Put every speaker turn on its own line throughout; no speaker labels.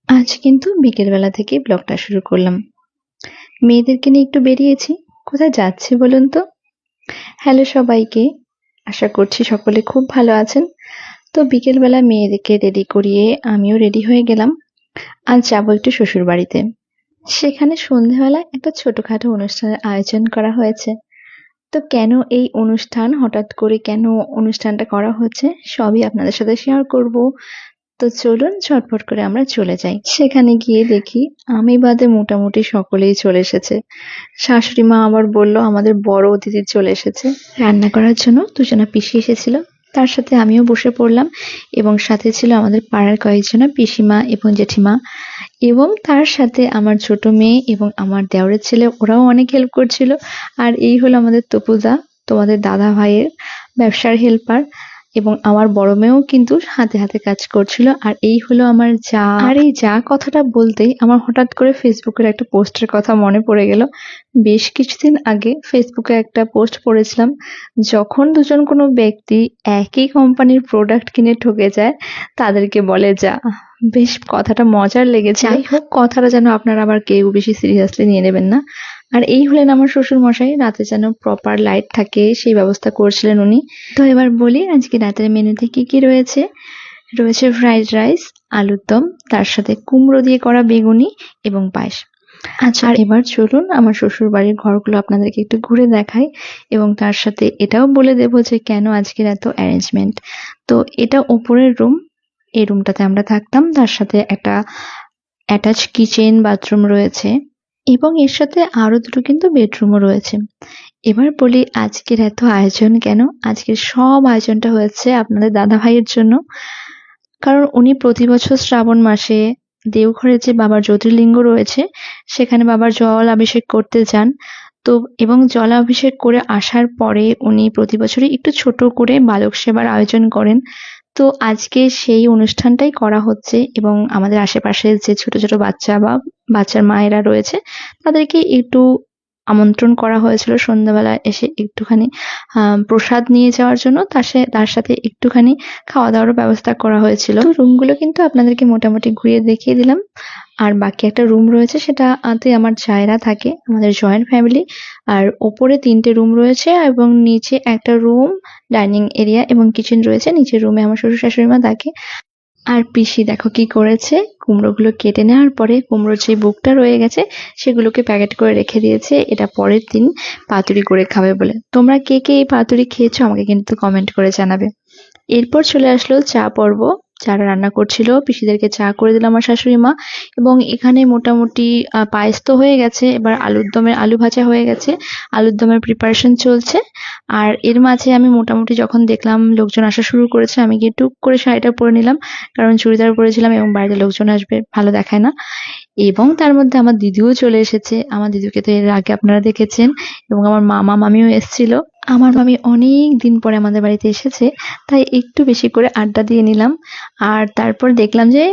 আজ কিন্তু বিকেলবেলা থেকে ব্লগটা শুরু করলাম। মেয়েদেরকে নিয়ে একটু বেরিয়েছি। কোথায় যাচ্ছি বলুন তো? হ্যালো সবাইকে। আশা করছি সকলে খুব ভালো আছেন। তো বিকেলবেলা মেয়েদেরকে রেডি করিয়ে আমিও রেডি হয়ে গেলাম। আজ যাবো একটু শ্বশুরবাড়িতে। সেখানে সন্ধ্যেবেলায় একটা ছোটখাটো অনুষ্ঠানের আয়োজন করা হয়েছে। তো কেন এই অনুষ্ঠান, হঠাৎ করে কেন অনুষ্ঠানটা করা হচ্ছে সবই আপনাদের সাথে শেয়ার করব। তো চলুন ঝটপট করে আমরা চলে যাই। সেখানে গিয়ে দেখি আমি বাদে মোটামুটি সকলেই চলে এসেছে। শাশুড়ি মা আবার বলল আমাদের বড় অতিথি চলে এসেছে। রান্না করার জন্য দুজনা পিসি এসেছিল। তার সাথে আমিও বসে পড়লাম এবং সাথে ছিল আমাদের পাড়ার কয়েকজনা পিসিমা এবং জেঠিমা এবং তার সাথে আমার ছোট মেয়ে এবং আমার দেওরের ছেলে, ওরাও অনেক হেল্প করছিল। আর এই হলো আমাদের তপুদা, তোমাদের দাদা ভাইয়ের ব্যবসার হেল্পার, এবং আমার বড় মেয়েও কিন্তু হাতে হাতে কাজ করছিল। আর এই হলো আমার যা। আর এই যা কথাটা বলতেই আমার হঠাৎ করে ফেসবুকের একটা পোস্টের কথা মনে পড়ে গেল। বেশ কিছুদিন আগে ফেসবুকে একটা পোস্ট পড়েছিলাম, যখন দুজন কোনো ব্যক্তি একই কোম্পানির প্রোডাক্ট কিনে ঠকে যায় তাদেরকে বলে যা। বেশ কথাটা মজার লেগেছে। যাই হোক, কথাটা যেন আপনারা আবার কেউ বেশি সিরিয়াসলি নিয়ে নেবেন না। আর এই হলেন আমার শ্বশুর মশাই, রাতে যেন প্রপার লাইট থাকে সেই ব্যবস্থা করছিলেন উনি। তো এবার বলি আজকে রাতের মেনুতে কি কি রয়েছে। রয়েছে ফ্রাইড রাইস, আলুর দম, তার সাথে কুমড়ো দিয়ে করা বেগুনি এবং পায়েস। আচ্ছা, আর এবার চলুন আমার শ্বশুর বাড়ির ঘরগুলো আপনাদেরকে একটু ঘুরে দেখাই এবং তার সাথে এটাও বলে দেবো যে কেন আজকের এত অ্যারেঞ্জমেন্ট। তো এটা ওপরের রুম। এই রুমটাতে আমরা থাকতাম, তার সাথে একটা অ্যাটাচ কিচেন বাথরুম রয়েছে এবং এর সাথে আরো দুটো কিন্তু বেডরুমও রয়েছে। এবার বলি আজকের এত আয়োজন কেন। আজকের সব আয়োজনটা হয়েছে আপনাদের দাদা ভাইয়ের জন্য। কারণ উনি প্রতি বছর শ্রাবণ মাসে দেওঘরে যে বাবার জ্যোতির্লিঙ্গ রয়েছে সেখানে বাবার জল অভিষেক করতে যান। তো এবং জলাভিষেক করে আসার পরে উনি প্রতি বছরই একটু ছোট করে বালক সেবার আয়োজন করেন। তো আজকে সেই অনুষ্ঠানটাই করা হচ্ছে এবং আমাদের আশেপাশে যে ছোট ছোট বাচ্চা বা বাচ্চার মায়েরা রয়েছে তাদেরকে একটু আমন্ত্রণ করা হয়েছিল সন্ধ্যাবেলা এসে একটুখানি প্রসাদ নিয়ে যাওয়ার জন্য। তার সাথে একটুখানি খাওয়া দাওয়ারও ব্যবস্থা করা হয়েছিল। তো রুমগুলো কিন্তু আপনাদেরকে মোটামুটি ঘুরিয়ে দেখিয়ে দিলাম। আর বাকি একটা রুম রয়েছে, সেটাতে আমার জায়েরা থাকে, আমাদের জয়েন্ট ফ্যামিলি। আর ওপরে ৩টে রুম রয়েছে এবং নিচে একটা রুম, ডাইনিং এরিয়া এবং কিচেন রয়েছে। নিচের রুমে আমার শ্বশুর শাশুড়ি মা থাকে। আর পিসি দেখো কি করেছে, কুমড়োগুলো কেটে নেওয়ার পরে কুমড়োর যে বুকটা রয়ে গেছে সেগুলোকে প্যাকেট করে রেখে দিয়েছে, এটা পরের দিন পাতুরি করে খাবে বলে। তোমরা কে কে এই পাতুরি খেয়েছো আমাকে কিন্তু কমেন্ট করে জানাবে। এরপর চলে আসলো চা পর্ব। যারা রান্না করছিল পিসিদেরকে চা করে দিল আমার শাশুড়ি মা। এবং এখানে মোটামুটি পায়েস তো হয়ে গেছে, এবার আলুর দমের আলু ভাজা হয়ে গেছে, আলুর দমের প্রিপারেশন চলছে। আর এর মাঝে আমি মোটামুটি যখন দেখলাম লোকজন আসা শুরু করেছে আমি গিয়ে টুক করে শাড়িটা পরে নিলাম, কারণ চুড়িদার পরেছিলাম এবং বাড়িতে লোকজন আসবে ভালো দেখায় না। এবং তার মধ্যে আমার দিদিও চলে এসেছে। আমার দিদিকে তো এর আগে আপনারা দেখেছেন এবং আমার মামা মামিও এসেছিল। আমার মামি অনেক দিন পরে আমাদের বাড়িতে এসেছে, তাই একটু বেশি করে আড্ডা দিয়ে নিলাম। আর তারপর দেখলাম যে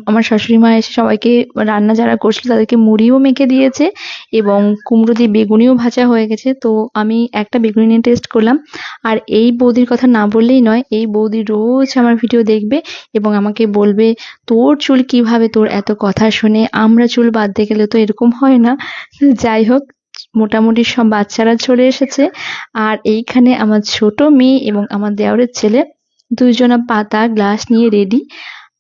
আমার শাশুড়ি মা এসে সবাইকে, রান্না যারা করছিল তাদেরকে মুড়িও মেখে দিয়েছে এবং কুমড়ো দিয়ে বেগুনিও ভাজা হয়ে গেছে। তো আমি একটা বেগুনি নিয়ে টেস্ট করলাম। আর এই বৌদির কথা না বললেই নয়, এই বৌদি রোজ আমার ভিডিও দেখবে এবং আমাকে বলবে তোর চুল কিভাবে তোর এত কথা শুনে, আমরা চুল বাঁধতে গেলে তো এরকম হয় না। যাই হোক, মোটামুটি সব বাচ্চারা চলে এসেছে। আর এইখানে আমার ছোট মেয়ে এবং আমার দেওরের ছেলে দুইজনা পাতা গ্লাস নিয়ে রেডি।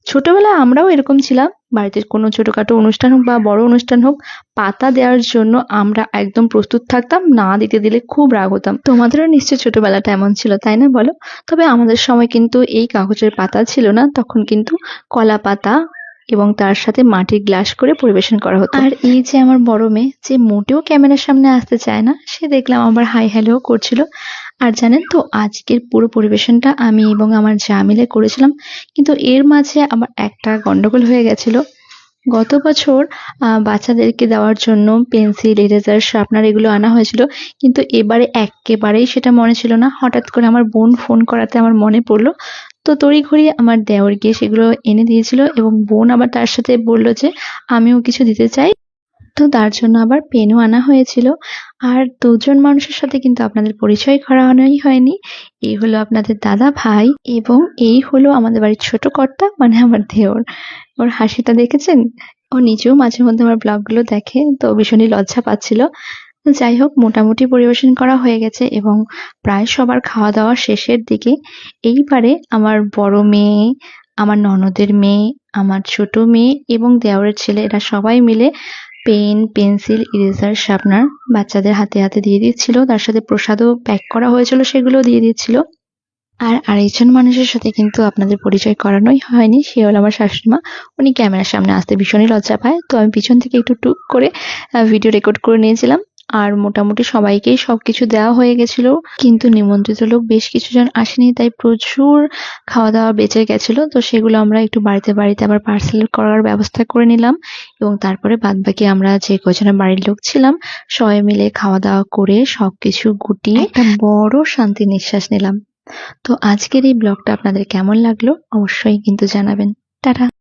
ছোটবেলায় আমরাও এরকম ছিলাম, বাড়িতে কোনো ছোটখাটো অনুষ্ঠান হোক বা বড় অনুষ্ঠান হোক, পাতা দেওয়ার জন্য আমরা একদম প্রস্তুত থাকতাম, না দিতে দিলে খুব রাগ হতাম। তোমাদেরও নিশ্চয়ই ছোটবেলাটা এমন ছিল, তাই না বলো? তবে আমাদের সময় কিন্তু এই কাগজের পাতা ছিল না, তখন কিন্তু কলা পাতা এবং তার সাথে মাটির গ্লাস করে পরিবেশন করা হতো। আর এই যে আমার বড় মেয়ে, যে মোটেও ক্যামেরার সামনে আসতে চায় না, সে দেখলাম আবার হাই হ্যালো করছিল। আর জানেন তো আজকের পুরো পরিবেশনটা আমি এবং আমার যা মিলে করেছিলাম, কিন্তু এর মাঝে আমার একটা গন্ডগোল হয়ে গেছিল। গত বছর বাচ্চাদেরকে দেওয়ার জন্য পেন্সিল, ইরেজার, শার্পনার এগুলো আনা হয়েছিল, কিন্তু এবারে একেবারেই সেটা মনে ছিল না। হঠাৎ করে আমার বোন ফোন করাতে আমার মনে পড়লো। তো তড়িঘড়ি আমার দেওর গিয়ে সেগুলো এনে দিয়েছিল এবং বোন আবার তার সাথে বলল যে আমিও কিছু দিতে চাই। তো তার জন্য আবার পেনও আনা হয়েছিল। আর দুজন মানুষের সাথে কিন্তু আপনাদের পরিচয় করানোই হয়নি। এই হলো আপনাদের দাদা ভাই এবং এই হলো আমাদের বাড়ির ছোট কর্তা মানে আমার দেওর। ওর হাসিটা দেখেছেন? ও নিজেও মাঝে মধ্যে আমার ব্লগগুলো দেখে, তো ভীষণই লজ্জা পাচ্ছিল। তো যাই হোক, মোটামুটি পরিবেশন করা হয়ে গেছে এবং প্রায় সবার খাওয়া দাওয়া শেষের দিকে। এইবারে আমার বড় মেয়ে, আমার ননদের মেয়ে, আমার ছোট মেয়ে এবং দেওরের ছেলে এরা সবাই মিলে পেন, পেন্সিল, ইরেজার, শার্পনার বাচ্চাদের হাতে হাতে দিয়ে দিচ্ছিল। তার সাথে প্রসাদও প্যাক করা হয়েছিল, সেগুলোও দিয়ে দিচ্ছিল। আর আরেকজন মানুষের সাথে কিন্তু আপনাদের পরিচয় করানোই হয়নি, সে হলো আমার শাশুড়িমা। উনি ক্যামেরার সামনে আসতে ভীষণই লজ্জা পায়, তো আমি পিছন থেকে একটু টুক করে ভিডিও রেকর্ড করে নিয়েছিলাম। আর মোটামুটি সবাইকেই সবকিছু দেওয়া হয়ে গেছিল, কিন্তু নিমন্ত্রিত লোক বেশ কিছুজন আসেনি, তাই প্রচুর খাওয়া দাওয়া বেঁচে গেছিল। তো সেগুলো আমরা একটু বাড়িতে বাড়িতে আবার পার্সেল করার ব্যবস্থা করে নিলাম এবং তারপরে বাদবাকি আমরা যে কজনের বাড়ির লোক ছিলাম সবাই মিলে খাওয়া দাওয়া করে সবকিছু গুটিয়ে একটা বড় শান্তির নিঃশ্বাস নিলাম। তো আজকের এই ব্লগটা আপনাদের কেমন লাগলো অবশ্যই কিন্তু জানাবেন। টাটা।